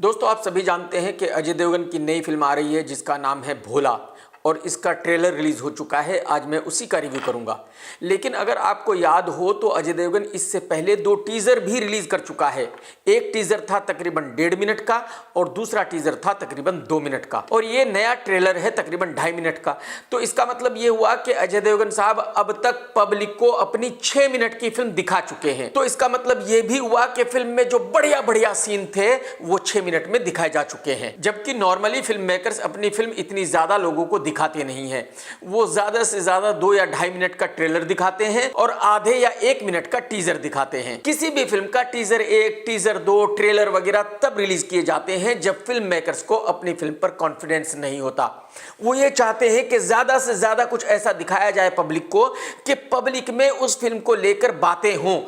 दोस्तों, आप सभी जानते हैं कि अजय देवगन की नई फिल्म आ रही है जिसका नाम है भोला और इसका ट्रेलर रिलीज हो चुका है। आज मैं उसी का रिव्यू करूंगा। लेकिन अगर आपको याद हो तो अजय देवगन इससे पहले 2 टीजर भी रिलीज कर चुका है। एक टीजर था तकरीबन 1.5 मिनट का और दूसरा टीजर था तकरीबन 2 मिनट का, और ये नया ट्रेलर है तकरीबन 2.5 मिनट का। तो इसका मतलब ये हुआ कि अजय देवगन साहब अब तक पब्लिक को अपनी 6 मिनट की फिल्म दिखा चुके हैं। तो इसका मतलब ये भी हुआ कि फिल्म में जो बढ़िया बढ़िया सीन थे वो 6 मिनट में दिखाए जा चुके हैं। जबकि नॉर्मली फिल्म मेकर्स अपनी फिल्म इतनी ज्यादा लोगों को दिखाते नहीं है। वो ज्यादा से ज्यादा 2 या 2.5 मिनट का ट्रेलर दिखाते हैं और आधे या 1 मिनट का टीजर दिखाते हैं। किसी भी फिल्म का टीजर 1, टीजर 2, ट्रेलर वगैरह तब रिलीज किए जाते हैं जब फिल्म मेकर्स को अपनी फिल्म पर कॉन्फिडेंस नहीं होता। वो ये चाहते हैं कि ज्यादा से ज्यादा कुछ ऐसा दिखाया जाए पब्लिक को कि पब्लिक में उस फिल्म को लेकर बातें हों,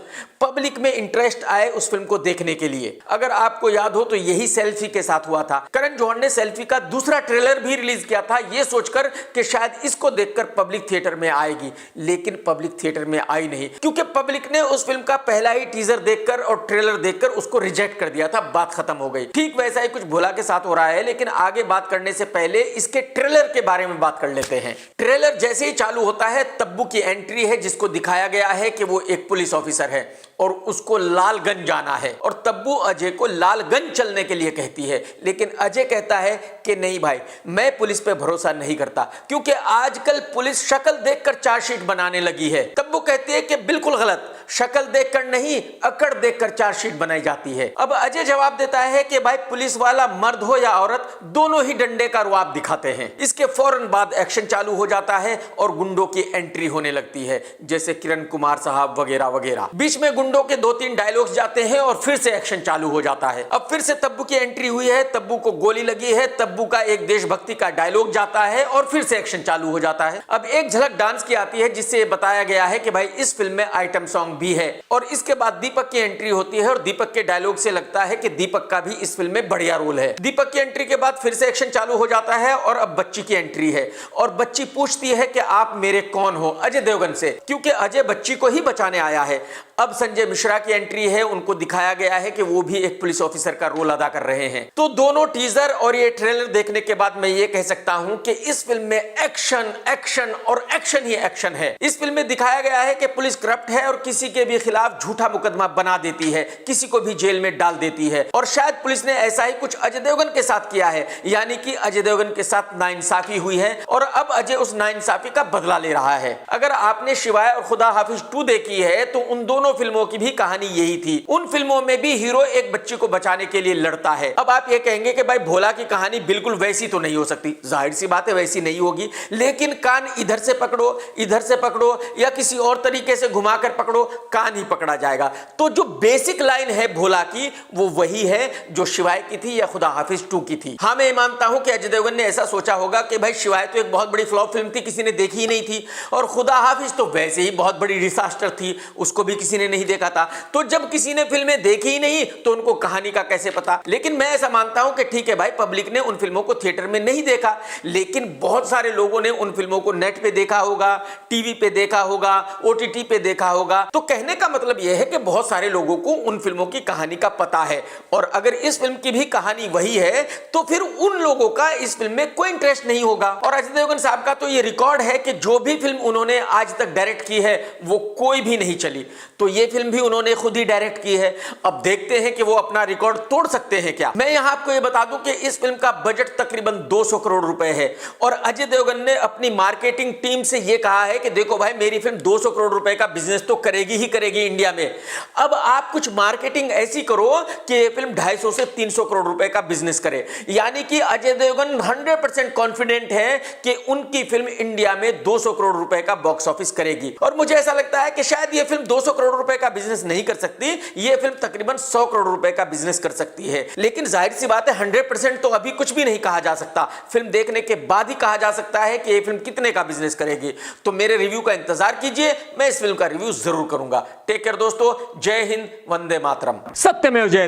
पब्लिक में इंटरेस्ट आए उस फिल्म को देखने के लिए। अगर आपको याद हो तो यही सेल्फी के साथ हुआ था। करण जौहर ने सेल्फी का दूसरा ट्रेलर भी रिलीज किया था यह सोचकर कि शायद इसको देखकर पब्लिक थिएटर में आएगी, लेकिन पब्लिक थिएटर में आई नहीं, क्योंकि पब्लिक ने उस फिल्म का पहला ही टीजर देखकर और ट्रेलर देखकर उसको रिजेक्ट कर दिया था। बात खत्म हो गई। ठीक वैसा ही कुछ भोला के साथ हो रहा है। लेकिन आगे बात करने से पहले इसके ट्रेलर के बारे में बात कर लेते हैं। ट्रेलर जैसे ही चालू होता है तब्बू की एंट्री है, जिसको दिखाया गया है कि वो एक पुलिस ऑफिसर है और उसको लालगंज जाना है, और तब्बू अजय को लालगंज चलने के लिए कहती है। लेकिन अजय कहता है कि नहीं भाई, मैं पुलिस पे भरोसा नहीं करता, क्योंकि आजकल पुलिस शक्ल देखकर चार्जशीट बनाने लगी है। तब्बू कहती है कि बिल्कुल गलत, शक्ल देखकर नहीं अकड़ देखकर चार्जशीट बनाई जाती है। अब अजय जवाब देता है कि भाई पुलिस वाला मर्द हो या औरत, दोनों ही डंडे का रुआब दिखाते हैं। इसके फौरन बाद एक्शन चालू हो जाता है और गुंडों की एंट्री होने लगती है, जैसे किरण कुमार साहब वगैरह वगैरह। बीच में गुंडों के 2-3 डायलॉग्स जाते हैं और फिर से एक्शन चालू हो जाता है। अब फिर से तब्बू की एंट्री हुई है, तब्बू को गोली लगी है, तब्बू का एक देशभक्ति का डायलॉग जाता है और फिर से एक्शन चालू हो जाता है। अब एक झलक डांस की आती है जिससे बताया गया है कि भाई इस फिल्म में आइटम सॉन्ग भी है। और इसके बाद दीपक की एंट्री होती है और दीपक के डायलॉग से लगता है कि दीपक का भी इस फिल्म में बढ़िया रोल है। दीपक की एंट्री के बाद फिर से एक्शन चालू हो जाता है और अब बच्ची की एंट्री है और बच्ची पूछती है कि आप मेरे कौन हो, अजय देवगन से, क्योंकि अजय बच्ची को ही बचाने आया है। अब संजय मिश्रा की एंट्री है, उनको दिखाया गया है कि वो भी एक पुलिस ऑफिसर का रोल अदा कर रहे हैं। तो दोनों टीजर और ये ट्रेलर देखने के बाद मैं ये कह सकता हूं कि इस फिल्म में एक्शन एक्शन और एक्शन ही एक्शन है। इस फिल्म में दिखाया गया है कि पुलिस करप्ट है और किसी के भी खिलाफ झूठा मुकदमा बना देती है, किसी को भी जेल में डाल देती है। और शायद पुलिस ने ऐसा ही कुछ अजय देवगन के साथ किया है, यानी कि अजय देवगन के साथ नाइंसाफी हुई है और अब अजय उस नाइंसाफी का बदला ले रहा है। अगर आपने शिवाय और खुदा हाफिज 2 देखी है तो उन दोनों फिल्मों की भी कहानी यही थी। उन फिल्मों में भी हीरो एक बच्ची को बचाने के लिए लड़ता है। अब आप ये कहेंगे कि भाई भोला की कहानी बिल्कुल वैसी तो नहीं हो सकती, जाहिर सी बात है वैसी नहीं होगी, लेकिन कान इधर से पकड़ो, इधर से पकड़ो या किसी और तरीके से घुमाकर पकड़ो, कान ही पकड़ा जाएगा। तो जो बेसिक लाइन है भोला की वो वही है जो शिवाय की थी या खुदा हाफिज 2 की थी। हाँ, मैं मानता हूं कि अजय देवगन ने ऐसा सोचा होगा कि भाई शिवाय तो एक बहुत बड़ी फ्लॉप फिल्म थी, किसी ने देखी ही नहीं थी, और खुदा हाफिज तो वैसे ही बहुत बड़ी डिजास्टर थी, उसको भी किसी ने नहीं देखा था। तो जब किसी ने फिल्में देखी ही नहीं तो उनको कहानी का कैसे पता। लेकिन मैं ऐसा मानता हूं कि ठीक है भाई, पब्लिक ने उन फिल्मों को थिएटर में नहीं देखा, लेकिन बहुत सारे लोगों ने उन फिल्मों को नेट पे देखा होगा, टीवी पे देखा होगा, ओटीटी पे देखा होगा। तो कहने का मतलब यह है कि बहुत सारे लोगों को उन फिल्मों की कहानी का पता है, और अगर इस फिल्म की भी कहानी वही है तो फिर उन लोगों का इस फिल्म में कोई इंटरेस्ट नहीं होगा। और अजय देवगन साहब का तो ये रिकॉर्ड है कि जो भी फिल्म उन्होंने आज तक डायरेक्ट की है वो कोई भी नहीं चली, तो ये फिल्म भी उन्होंने खुद ही डायरेक्ट की है। अब देखते हैं कि वो अपना रिकॉर्ड तोड़ सकते हैं क्या। मैं यहां आपको ये बता दूं कि इस फिल्म का बजट तकरीबन 200 करोड़ रुपए है, और अजय देवगन ने अपनी मार्केटिंग टीम से ये कहा है कि देखो भाई, मेरी फिल्म 200 करोड़ रुपए का बिजनेस तो करेगी ही करेगी इंडिया में। अब आप कुछ मार्केटिंग ऐसी करो कि ये फिल्म 250 से 300 करोड़ रुपए का बिजनेस करे, यानी कि अजय देवगन 100% कॉन्फिडेंट है कि उनकी फिल्म इंडिया में 200 करोड़ रुपए का बॉक्स ऑफिस करेगी। और मुझे ऐसा लगता है कि शायद ये फिल्म 200 करोड़ रुपए का बिजनेस नहीं कर सकती, ये फिल्म तकरीबन 100 करोड़ रुपए का बिजनेस कर सकती है। लेकिन जाहिर सी बात है 100% तो अभी कुछ भी नहीं कहा जा सकता, फिल्म देखने के बाद ही कहा जा सकता है कि ये फिल्म कितने का बिजनेस करेगी। तो मेरे रिव्यू का इंतजार कीजिए, मैं इस फिल्म का रिव्यू जरूर करूंगा। टेक केयर दोस्तों, जय हिंद, वंदे मातरम। सत्यमेव जयते।